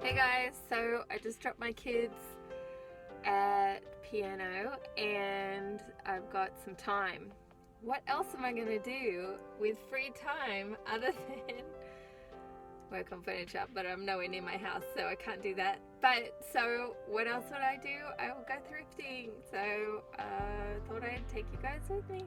Hey guys, so I just dropped my kids at piano and I've got some time. What else am I gonna do with free time other than work on furniture? But I'm nowhere near my house, so I can't do that. But so what else would I do? I will go thrifting. So thought I'd take you guys with me.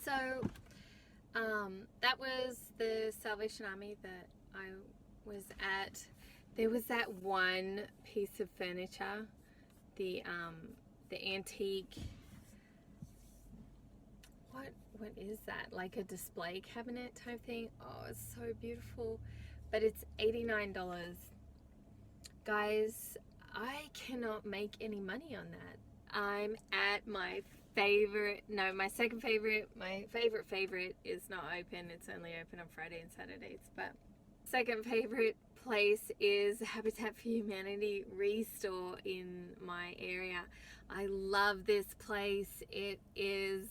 So that was the Salvation Army that I was at. There was that one piece of furniture, the antique, what is that? Like a display cabinet type thing. Oh, it's so beautiful. But it's $89. Guys, I cannot make any money on that. I'm at my second favorite. My favorite is not open. It's only open on Friday and Saturdays. But second favorite place is Habitat for Humanity ReStore in my area. I love this place. It is,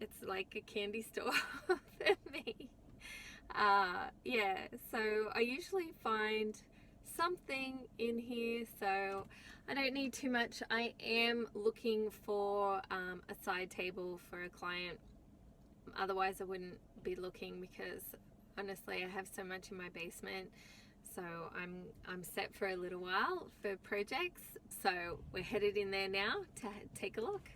it's like a candy store for me. Yeah, so I usually find something in here, so I don't need too much. I am looking for a side table for a client. Otherwise I wouldn't be looking, because honestly I have so much in my basement, so I'm set for a little while for projects. So we're headed in there now to take a look.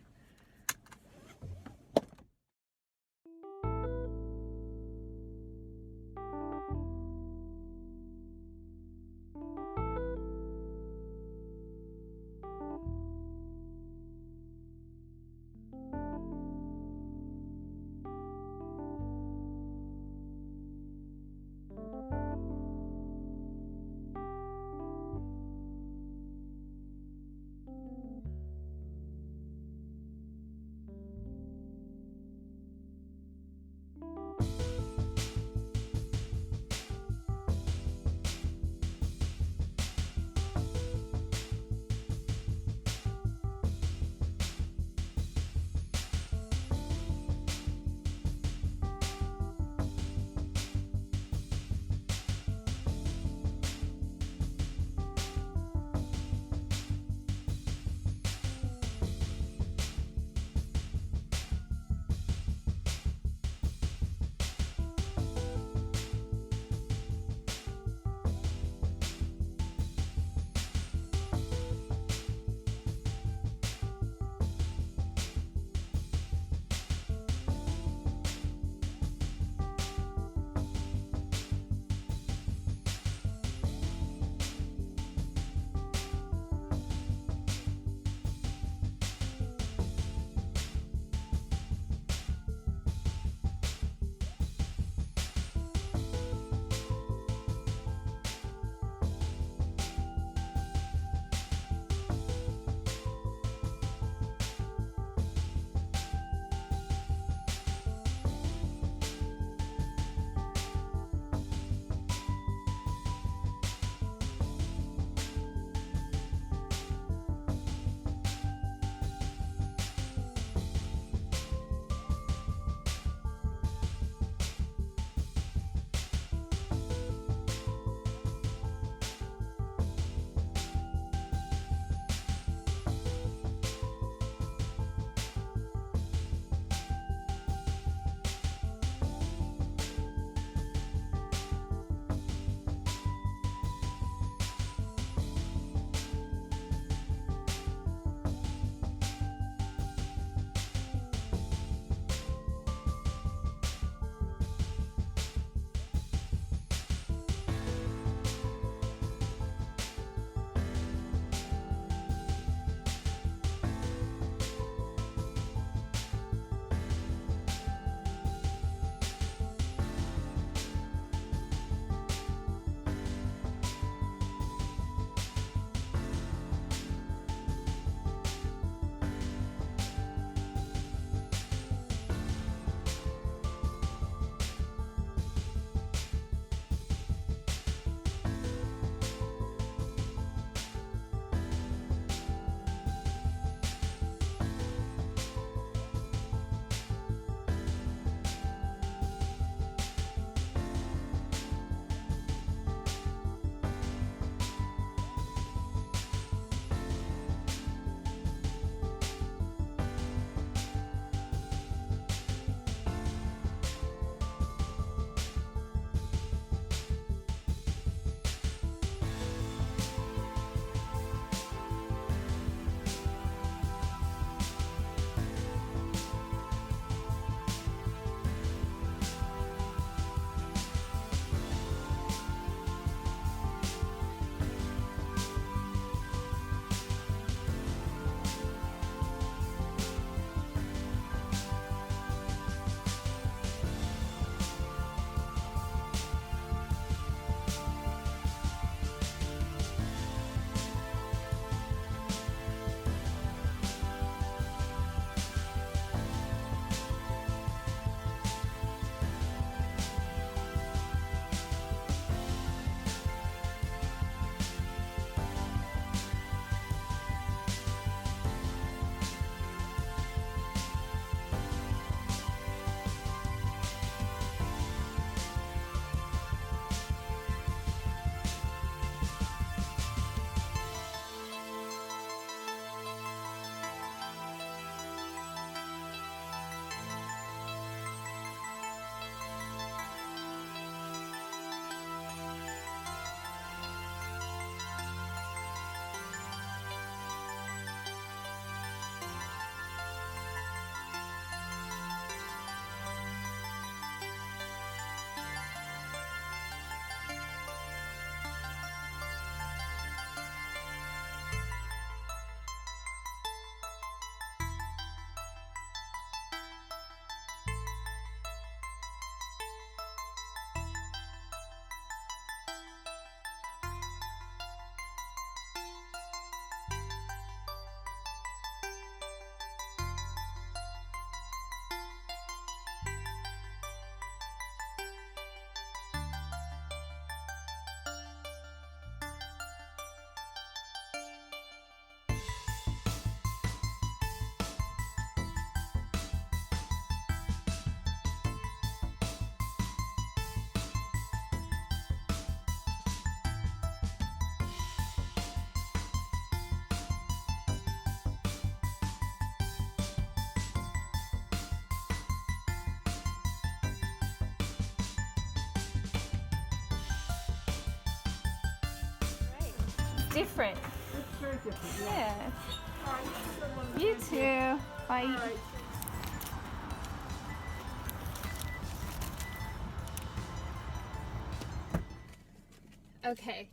different. It's very different. Yeah. All right, have a good one. You too. Bye. All right. Okay.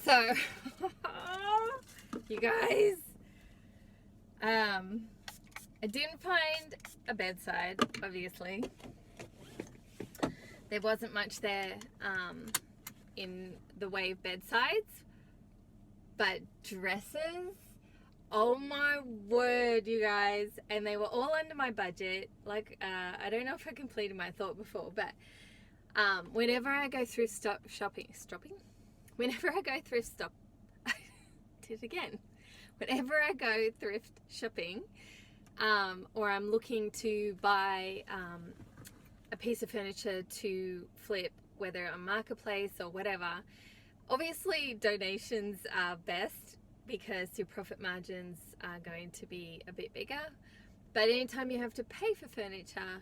So, you guys, I didn't find a bedside, obviously. There wasn't much there in the way of bedsides, but dresses, oh my word, you guys, and they were all under my budget. Like, I don't know if I completed my thought before, but whenever I go through whenever I go thrift stop, I did it again. Whenever I go thrift shopping, or I'm looking to buy a piece of furniture to flip, whether on Marketplace or whatever, obviously donations are best because your profit margins are going to be a bit bigger. But anytime you have to pay for furniture,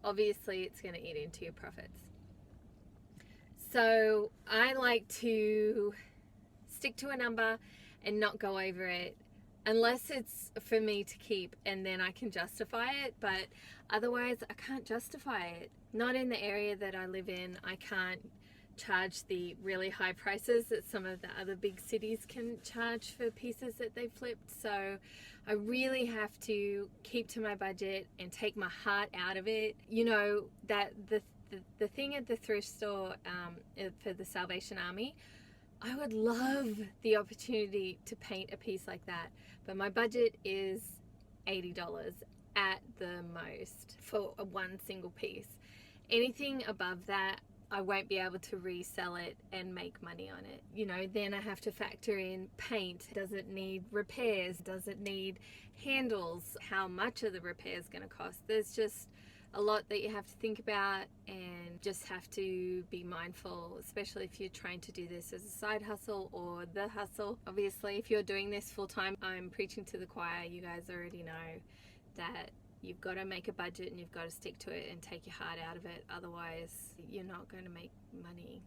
obviously it's going to eat into your profits. So I like to stick to a number and not go over it unless it's for me to keep, and then I can justify it. But otherwise I can't justify it. Not in the area that I live in. I can't charge the really high prices that some of the other big cities can charge for pieces that they flipped. So I really have to keep to my budget and take my heart out of it. You know, that the thing at the thrift store for the Salvation Army, I would love the opportunity to paint a piece like that, but my budget is $80 at the most for one single piece. Anything above that, I won't be able to resell it and make money on it. You know, then I have to factor in paint. Does it need repairs? Does it need handles? How much are the repairs going to cost? There's just a lot that you have to think about, and just have to be mindful, especially if you're trying to do this as a side hustle or the hustle. Obviously, if you're doing this full time, I'm preaching to the choir. You guys already know that you've got to make a budget and you've got to stick to it and take your heart out of it. Otherwise, you're not going to make money.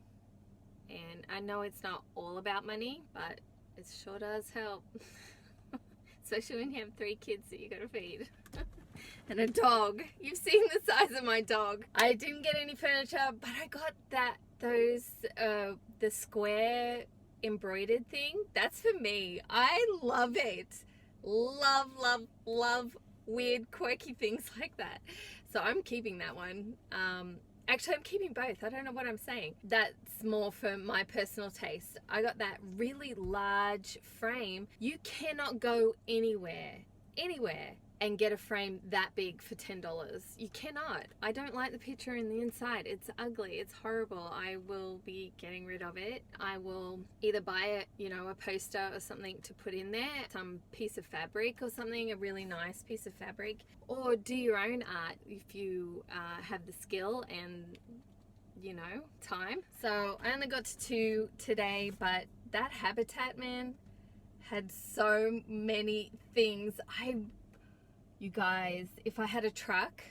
And I know it's not all about money, but it sure does help. Especially when you have 3 kids that you got to feed. And a dog. You've seen the size of my dog. I didn't get any furniture, but I got the square embroidered thing. That's for me. I love it. Love, love, love weird, quirky things like that. So I'm keeping that one. Actually, I'm keeping both. I don't know what I'm saying. That's more for my personal taste. I got that really large frame. You cannot go anywhere and get a frame that big for $10. You cannot. I don't like the picture in the inside. It's ugly. It's horrible. I will be getting rid of it. I will either buy a poster or something to put in there, some piece of fabric or something, a really nice piece of fabric, or do your own art if you have the skill and time. So I only got to 2 today, but that habitat, man, had so many things. You guys, if I had a truck,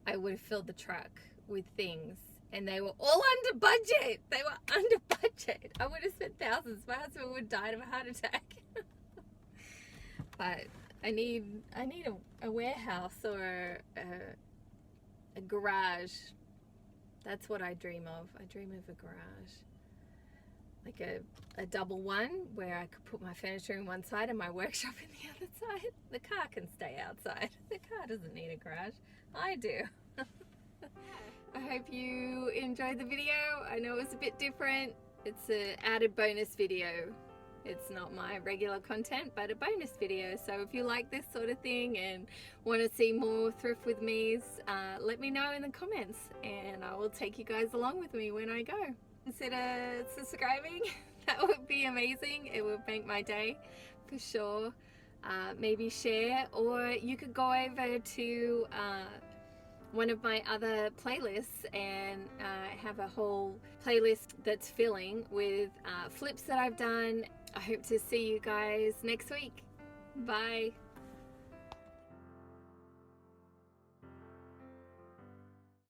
I would have filled the truck with things, and they were all under budget. They were under budget. I would have spent thousands. My husband would have died of a heart attack. But I need a warehouse or a garage. That's what I dream of. I dream of a garage. Like a double one where I could put my furniture in one side and my workshop in the other side. The car can stay outside. The car doesn't need a garage. I do. I hope you enjoyed the video. I know it was a bit different. It's an added bonus video. It's not my regular content, but a bonus video. So if you like this sort of thing and want to see more thrift with me's, let me know in the comments and I will take you guys along with me when I go. Consider subscribing. That would be amazing. It would make my day for sure. Maybe share, or you could go over to one of my other playlists and have a whole playlist that's filling with flips that I've done. I hope to see you guys next week. Bye.